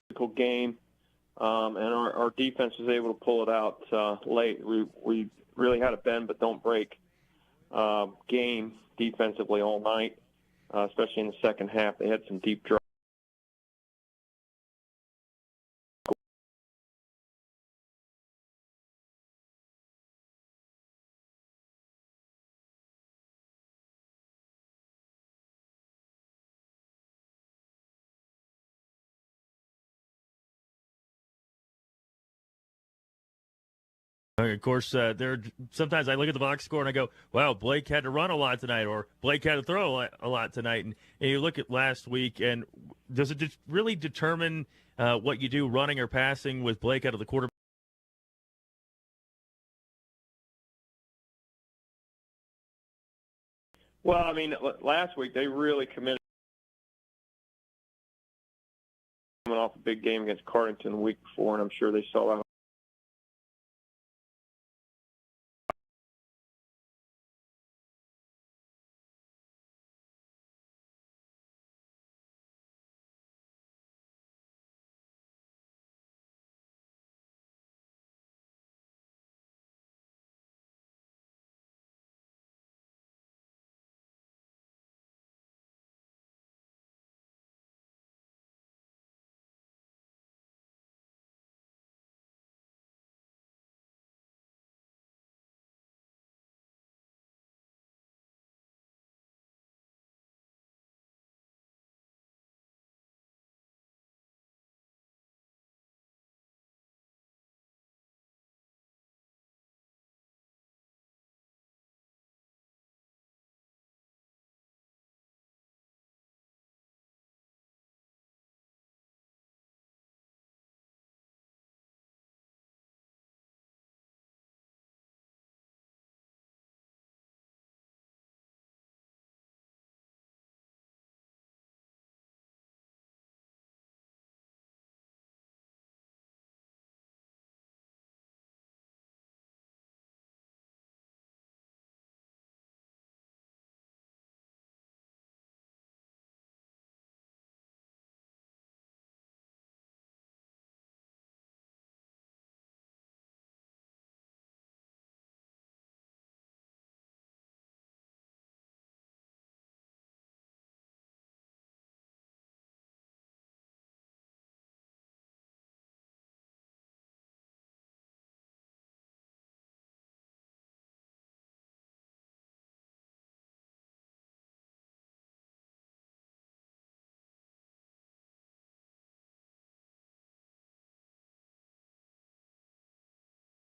physical game, and our defense was able to pull it out late. We really had a bend but don't break game defensively all night, especially in the second half. They had some deep drives. Of course, sometimes I look at the box score and I go, wow, Blake had to run a lot tonight, or Blake had to throw a lot tonight. And you look at last week, and does it just really determine what you do running or passing with Blake out of the quarterback? Well, I mean, last week they really committed, coming off a big game against Cardington the week before, and I'm sure they saw that.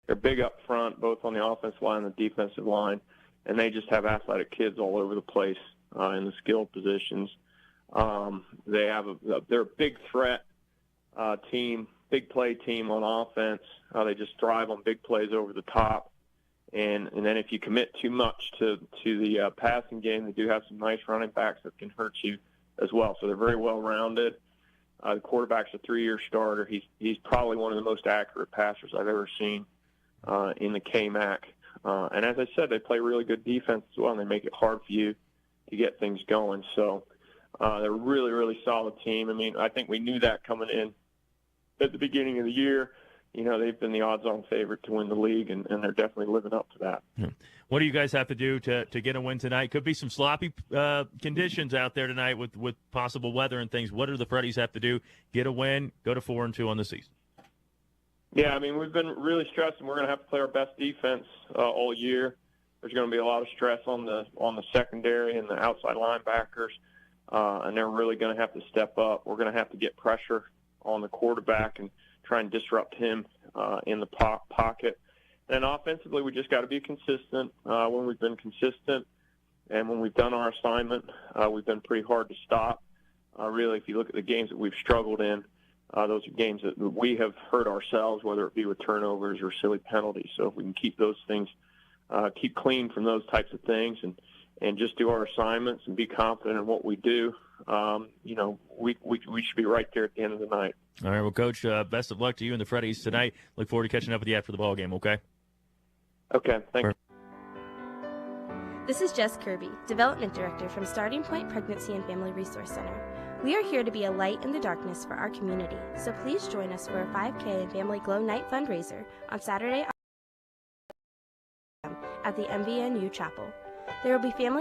They're big up front, both on the offensive line and the defensive line, and they just have athletic kids all over the place in the skilled positions. They're a big threat team, big play team on offense. They just thrive on big plays over the top. And then if you commit too much to the passing game, they do have some nice running backs that can hurt you as well. So they're very well-rounded. The quarterback's a 3-year starter. He's probably one of the most accurate passers I've ever seen in the KMAC. And as I said, they play really good defense as well, and they make it hard for you to get things going. So they're a really, really solid team. I mean, I think we knew that coming in at the beginning of the year. You know, they've been the odds-on favorite to win the league, and they're definitely living up to that. What do you guys have to do to get a win tonight? Could be some sloppy conditions out there tonight with possible weather and things. What do the Freddies have to do? Get a win, go to 4-2 on the season. Yeah, I mean, we've been really stressing. We're going to have to play our best defense all year. There's going to be a lot of stress on the secondary and the outside linebackers, and they're really going to have to step up. We're going to have to get pressure on the quarterback and try and disrupt him in the pocket. And offensively, we just got to be consistent. When we've been consistent and when we've done our assignment, we've been pretty hard to stop. Really, if you look at the games that we've struggled in, those are games that we have hurt ourselves, whether it be with turnovers or silly penalties. So if we can keep those things, keep clean from those types of things and just do our assignments and be confident in what we do, you know, we should be right there at the end of the night. All right, well, Coach, best of luck to you and the Freddies tonight. Look forward to catching up with you after the ball game, okay? Okay, thank you. This is Jess Kirby, Development Director from Starting Point Pregnancy and Family Resource Center. We are here to be a light in the darkness for our community, so please join us for a 5K and Family Glow Night fundraiser on Saturday at the MVNU Chapel. There will be family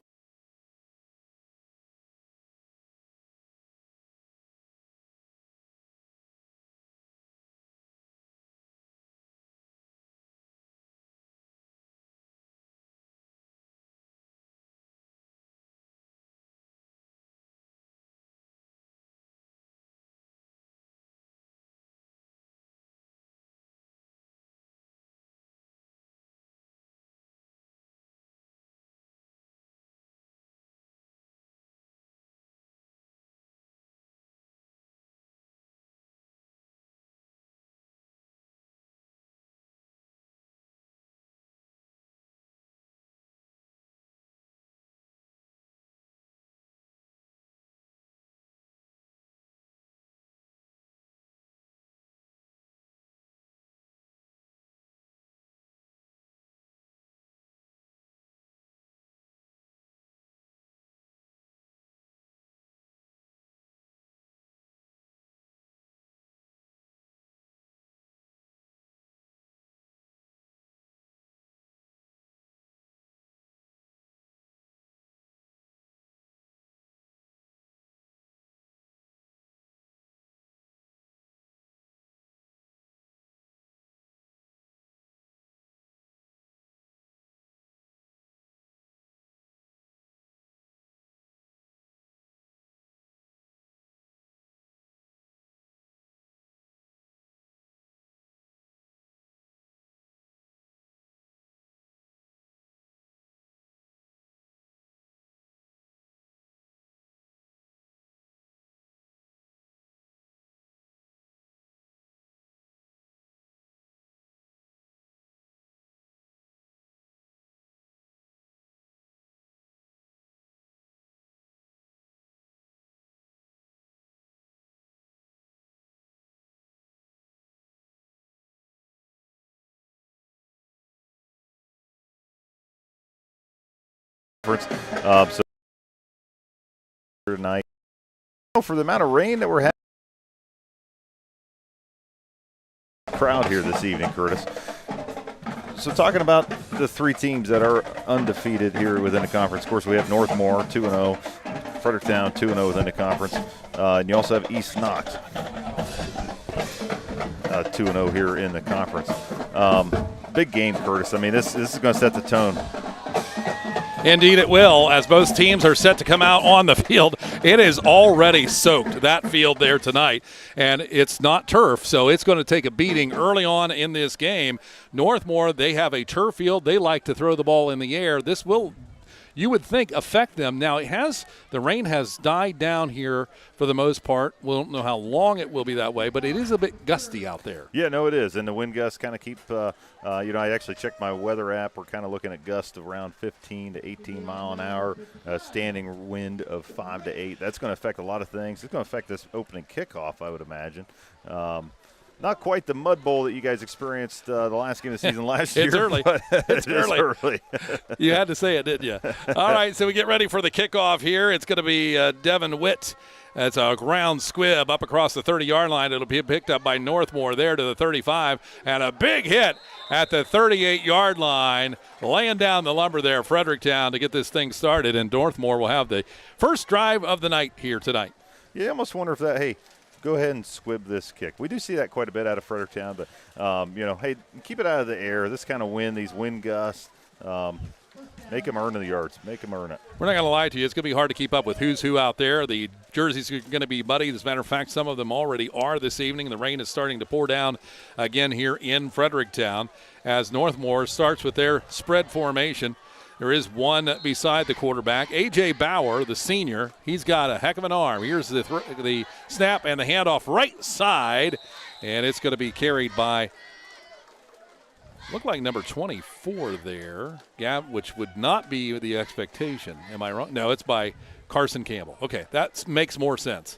So tonight, for the amount of rain that we're having, crowd here this evening, Curtis. So talking about the three teams that are undefeated here within the conference. Of course, we have Northmore 2-0, Fredericktown 2-0 within the conference, and you also have East Knox 2-0 here in the conference. Big game, Curtis. I mean, this is going to set the tone. Indeed it will, as both teams are set to come out on the field. It is already soaked, that field there tonight, and it's not turf, so it's going to take a beating early on in this game. Northmore, they have a turf field. They like to throw the ball in the air. This will, you would think, affect them. Now, the rain has died down here for the most part. We don't know how long it will be that way, but it is a bit gusty out there. Yeah, no, it is, and the wind gusts kind of keep I actually checked my weather app. We're kind of looking at gusts of around 15 to 18 mile an hour, standing wind of 5 to 8. That's going to affect a lot of things. It's going to affect this opening kickoff, I would imagine. Not quite the mud bowl that you guys experienced the last game of the season last year. It's early. It's early. You had to say it, didn't you? All right, so we get ready for the kickoff here. It's going to be Devin Witt. It's a ground squib up across the 30-yard line. It'll be picked up by Northmore there to the 35, and a big hit at the 38-yard line, laying down the lumber there, Fredericktown, to get this thing started, and Northmore will have the first drive of the night here tonight. Yeah, I almost wonder if that, hey, go ahead and squib this kick. We do see that quite a bit out of Fredericktown, but, hey, keep it out of the air. This kind of wind, these wind gusts, make them earn the yards. Make them earn it. We're not going to lie to you. It's going to be hard to keep up with who's who out there. The jerseys are going to be muddy. As a matter of fact, some of them already are this evening. The rain is starting to pour down again here in Fredericktown as Northmore starts with their spread formation. There is one beside the quarterback. A.J. Bauer, the senior, he's got a heck of an arm. Here's the snap and the handoff right side, and it's going to be carried by look like number 24 there, which would not be the expectation. Am I wrong? No, it's by Carson Campbell. Okay, that makes more sense.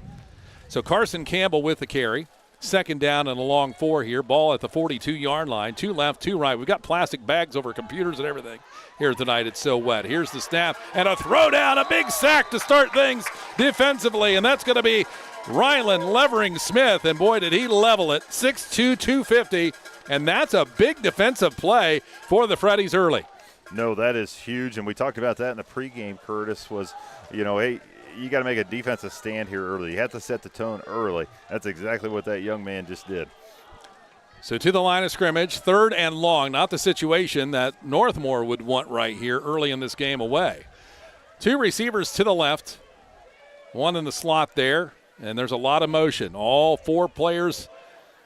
So Carson Campbell with the carry. second down and a long 4 here. Ball at the 42-yard line. 2 left, 2 right. We've got plastic bags over computers and everything here tonight. It's so wet. Here's the snap and a throw down, a big sack to start things defensively, and that's going to be Rylan Levering Smith, and boy, did he level it. 6'2", 250, and that's a big defensive play for the Freddies early. No, that is huge, and we talked about that in the pregame, Curtis, was, hey, you got to make a defensive stand here early. You have to set the tone early. That's exactly what that young man just did. So to the line of scrimmage, 3rd and long, not the situation that Northmore would want right here early in this game away. 2 receivers to the left, 1 in the slot there, and there's a lot of motion. All 4 players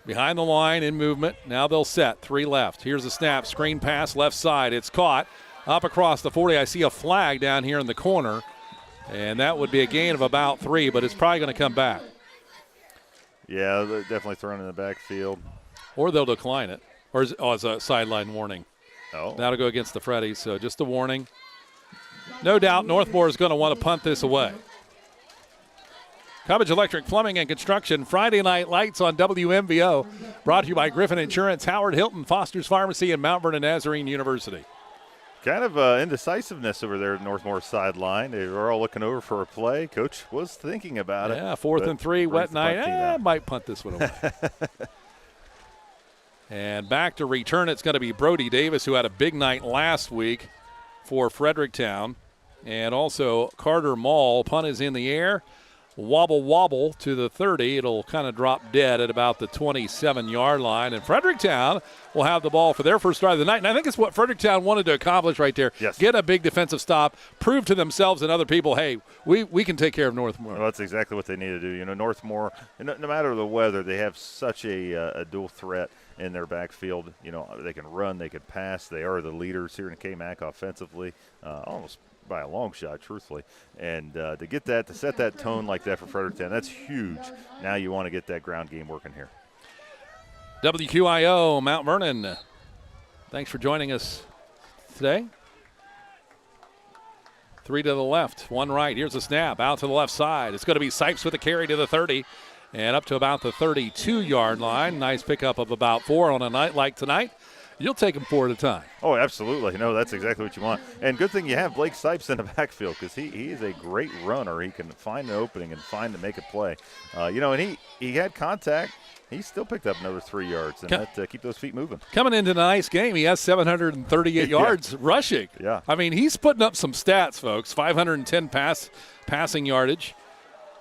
behind the line in movement. Now they'll set. 3 left. Here's the snap. Screen pass left side. It's caught up across the 40. I see a flag down here in the corner, and that would be a gain of about 3, but it's probably going to come back. Yeah, they're definitely thrown in the backfield. Or they'll decline it. Or it's a sideline warning. Oh. That'll go against the Freddies, so just a warning. No doubt Northmore is going to want to punt this away. Cubbage Electric Plumbing and Construction, Friday Night Lights on WMVO. Brought to you by Griffin Insurance, Howard Hilton, Foster's Pharmacy, and Mount Vernon Nazarene University. Kind of indecisiveness over there at Northmore sideline. They were all looking over for a play. Coach was thinking about it. Yeah, 4th and 3, wet night. Might punt this one away. And back to return, it's going to be Brody Davis, who had a big night last week for Fredericktown. And also Carter Mall. Punt is in the air. Wobble to the 30. It'll kind of drop dead at about the 27-yard line. And Fredericktown will have the ball for their first drive of the night. And I think it's what Fredericktown wanted to accomplish right there. Yes. Get a big defensive stop, prove to themselves and other people, hey, we can take care of Northmore. Well, that's exactly what they need to do. Northmore, no matter the weather, they have such a dual threat in their backfield. They can run, they can pass. They are the leaders here in K-Mac offensively, almost by a long shot, truthfully. And to get that, to set that tone like that for Fredericktown, that's huge. Now you want to get that ground game working here. WQIO, Mount Vernon. Thanks for joining us today. 3 to the left, 1 right. Here's a snap out to the left side. It's going to be Sipes with a carry to the 30 and up to about the 32-yard line. Nice pickup of about 4 on a night like tonight. You'll take them 4 at a time. Oh, absolutely. No, that's exactly what you want. And good thing you have Blake Sipes in the backfield because he is a great runner. He can find an opening and make a play. And he had contact. He still picked up another 3 yards, and that keep those feet moving. Coming into a nice game, he has 738 yards rushing. Yeah. I mean, he's putting up some stats, folks. 510 passing yardage,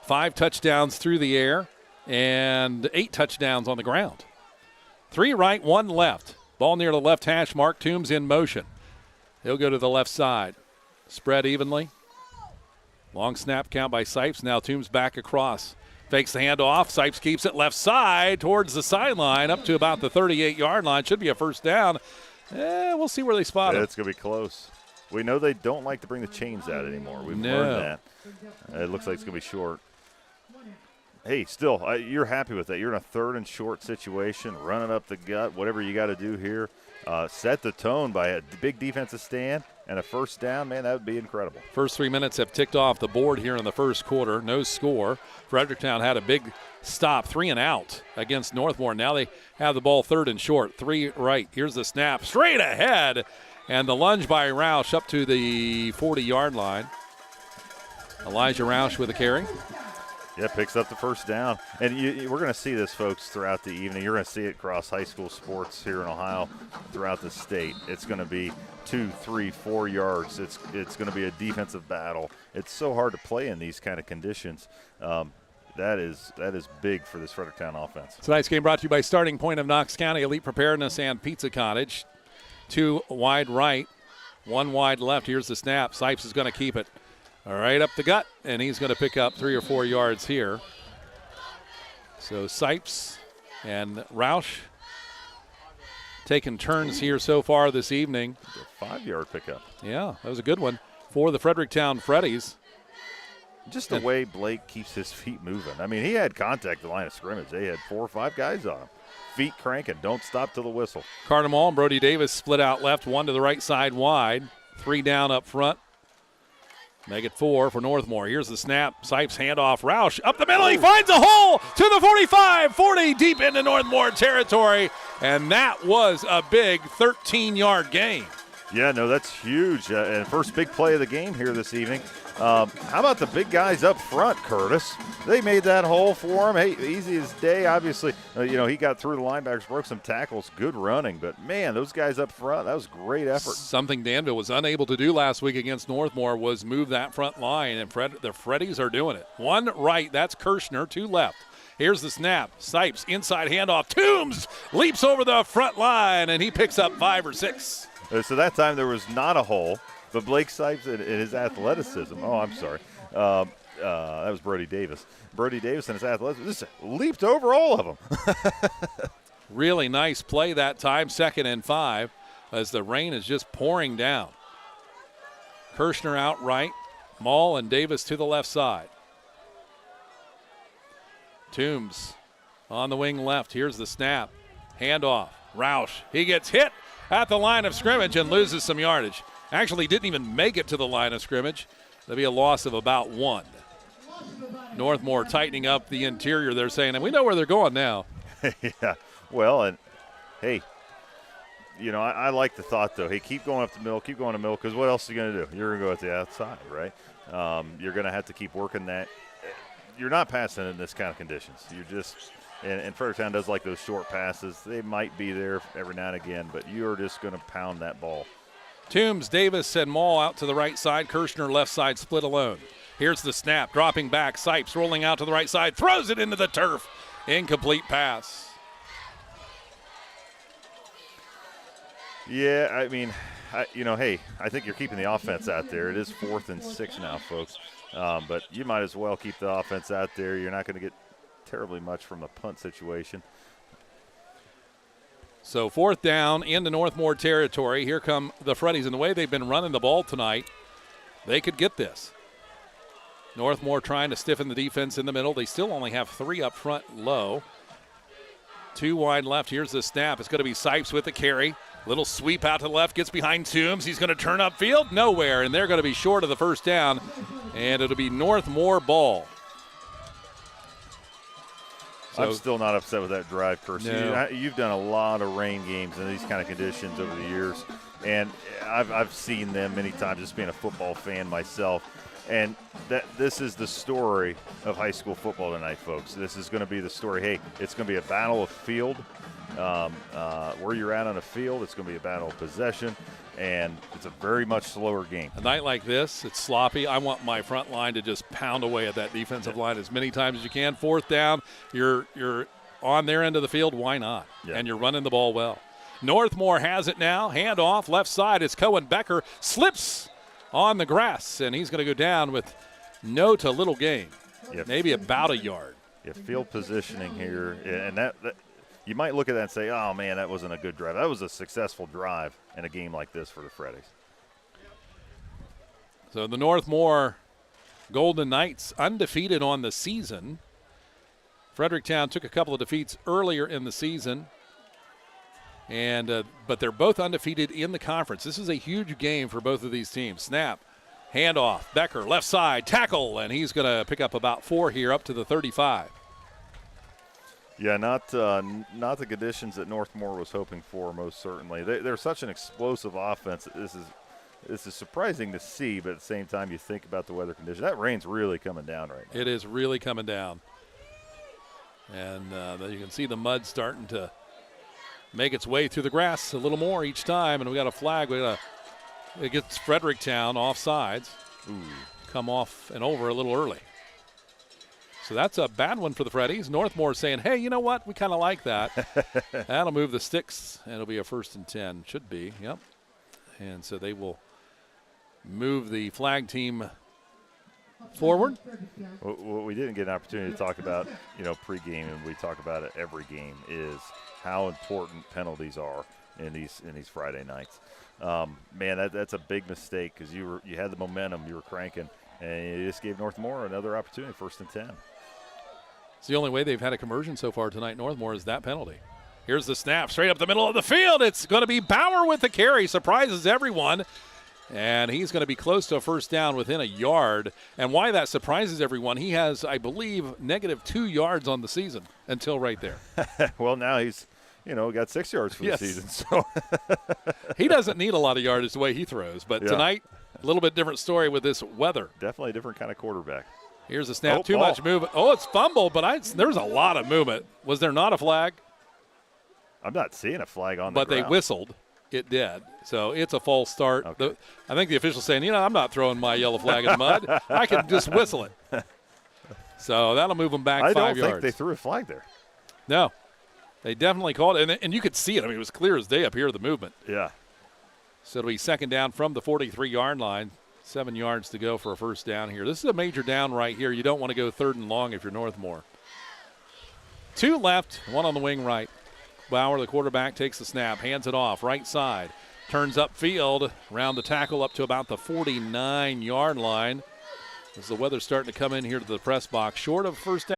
5 touchdowns through the air, and 8 touchdowns on the ground. 3 right, 1 left. Ball near the left hash mark. Toombs in motion. He'll go to the left side. Spread evenly. Long snap count by Sipes. Now Toombs back across. Fakes the handoff. Sipes keeps it left side towards the sideline up to about the 38-yard line. Should be a first down. We'll see where they spot it. It's going to be close. We know they don't like to bring the chains out anymore. We've learned that. It looks like it's going to be short. Hey, still, you're happy with that. You're in a 3rd and short situation, running up the gut, whatever you got to do here. Set the tone by a big defensive stand and a first down. Man, that would be incredible. First 3 minutes have ticked off the board here in the first quarter. No score. Fredericktown had a big stop, 3 and out against Northmore. Now they have the ball 3rd and short, 3 right. Here's the snap, straight ahead, and the lunge by Roush up to the 40-yard line. Elijah Roush with a carry. Yeah, picks up the first down. And we're going to see this, folks, throughout the evening. You're going to see it across high school sports here in Ohio, throughout the state. It's going to be 2, 3, 4 yards. It's going to be a defensive battle. It's so hard to play in these kind of conditions. That is big for this Fredericktown offense. Tonight's game brought to you by Starting Point of Knox County, Elite Preparedness and Pizza Cottage. 2 wide right, 1 wide left. Here's the snap. Sipes is going to keep it. All right, up the gut, and he's going to pick up 3 or 4 yards here. So Sipes and Roush taking turns here so far this evening. A 5-yard pickup. Yeah, that was a good one for the Fredericktown Freddies. Just the way Blake keeps his feet moving. I mean, he had contact at the line of scrimmage. They had 4 or 5 guys on him. Feet cranking, don't stop till the whistle. Carter Mall and Brody Davis split out left, 1 to the right side wide, 3 down up front. Make it 4 for Northmore. Here's the snap. Sipes handoff. Roush up the middle. He finds a hole to the 45, 40 deep into Northmore territory. And that was a big 13-yard gain. Yeah, no, that's huge. And first big play of the game here this evening. How about the big guys up front, Curtis? They made that hole for him. Hey, easy as day, obviously. He got through the linebackers, broke some tackles, good running. But, man, those guys up front, that was great effort. Something Danville was unable to do last week against Northmore was move that front line, and the Freddies are doing it. One right, that's Kirshner, 2 left. Here's the snap. Sipes, inside handoff. Toombs leaps over the front line, and he picks up 5 or 6. So that time there was not a hole. But Blake Sipes and his athleticism. Oh, I'm sorry. That was Brody Davis. Brody Davis and his athleticism just leaped over all of them. Really nice play that time, 2nd and 5, as the rain is just pouring down. Kirshner out right. Maul and Davis to the left side. Toombs on the wing left. Here's the snap. Handoff. Roush. He gets hit at the line of scrimmage and loses some yardage. Actually didn't even make it to the line of scrimmage. There'll be a loss of about 1. Northmore tightening up the interior. They're saying, and we know where they're going now. Yeah, well, and hey, I like the thought, though. Hey, keep going up the middle, keep going to the middle, because what else are you going to do? You're going to go at the outside, right? You're going to have to keep working that. You're not passing in this kind of conditions. You're just and Fredericktown does like those short passes. They might be there every now and again, but you're just going to pound that ball. Toombs, Davis, and Maul out to the right side. Kirshner left side split alone. Here's the snap, dropping back. Sipes rolling out to the right side, throws it into the turf. Incomplete pass. Yeah, I mean, hey, I think you're keeping the offense out there. It is 4th and 6 now, folks. But you might as well keep the offense out there. You're not going to get terribly much from the punt situation. So 4th down in the Northmore territory. Here come the Freddies. And the way they've been running the ball tonight, they could get this. Northmore trying to stiffen the defense in the middle. They still only have 3 up front low. 2 wide left. Here's the snap. It's going to be Sipes with the carry. Little sweep out to the left. Gets behind Toombs. He's going to turn upfield. Nowhere. And they're going to be short of the first down. And it'll be Northmore ball. So, I'm still not upset with that drive, Kirsten. No. You've done a lot of rain games in these kind of conditions over the years, and I've seen them many times just being a football fan myself. And this is the story of high school football tonight, folks. This is going to be the story. Hey, it's going to be a battle of field. Where you're at on the field, it's going to be a battle of possession, and it's a very much slower game. A night like this, it's sloppy. I want my front line to just pound away at that defensive line as many times as you can. 4th down, you're on their end of the field. Why not? Yeah. And you're running the ball well. Northmore has it now. Hand off, left side. It's Cohen Becker. Slips on the grass, and he's going to go down with no to little gain. Yep. Maybe about a yard. Yeah, field positioning here, and that you might look at that and say, oh, man, that wasn't a good drive. That was a successful drive in a game like this for the Freddies. So the Northmore Golden Knights undefeated on the season. Fredericktown took a couple of defeats earlier in the season, but they're both undefeated in the conference. This is a huge game for both of these teams. Snap, handoff, Becker, left side, tackle, and he's going to pick up about 4 here up to the 35. Yeah, not the conditions that Northmore was hoping for, most certainly. They're such an explosive offense. This is surprising to see, but at the same time, you think about the weather conditions. That rain's really coming down right now. It is really coming down. And you can see the mud starting to make its way through the grass a little more each time. And we got a flag. It gets Fredericktown offsides. Ooh. Come off and over a little early. So that's a bad one for the Freddies. Northmore saying, hey, you know what? We kind of like that. That'll move the sticks, and it'll be a 1st and 10. Should be, yep. And so they will move the flag team forward. What we didn't get an opportunity to talk about, pregame, and we talk about it every game, is how important penalties are in these Friday nights. Man, that's a big mistake because you had the momentum, you were cranking, and you just gave Northmore another opportunity, 1st and 10. It's the only way they've had a conversion so far tonight, Northmore, is that penalty. Here's the snap, straight up the middle of the field. It's going to be Bauer with the carry. Surprises everyone. And he's going to be close to a first down within a yard. And why that surprises everyone, he has, I believe, -2 yards on the season until right there. Well, now he's, got 6 yards for the season. So he doesn't need a lot of yardage the way he throws. But tonight, a little bit different story with this weather. Definitely a different kind of quarterback. Here's a snap. Too much movement. Oh, it's fumbled, but there's a lot of movement. Was there not a flag? I'm not seeing a flag on the ground. But they whistled. It did. So it's a false start. Okay. I think the official's saying, I'm not throwing my yellow flag in the mud. I can just whistle it. So that'll move them back 5 yards. I don't think they threw a flag there. No. They definitely called it. And you could see it. I mean, it was clear as day up here, the movement. Yeah. So it'll be second down from the 43-yard line. 7 yards to go for a first down here. This is a major down right here. You don't want to go third and long if you're Northmore. 2 left, 1 on the wing right. Bauer, the quarterback, takes the snap, hands it off, right side. Turns upfield, around the tackle up to about the 49-yard line. As the weather's starting to come in here to the press box. Short of first down.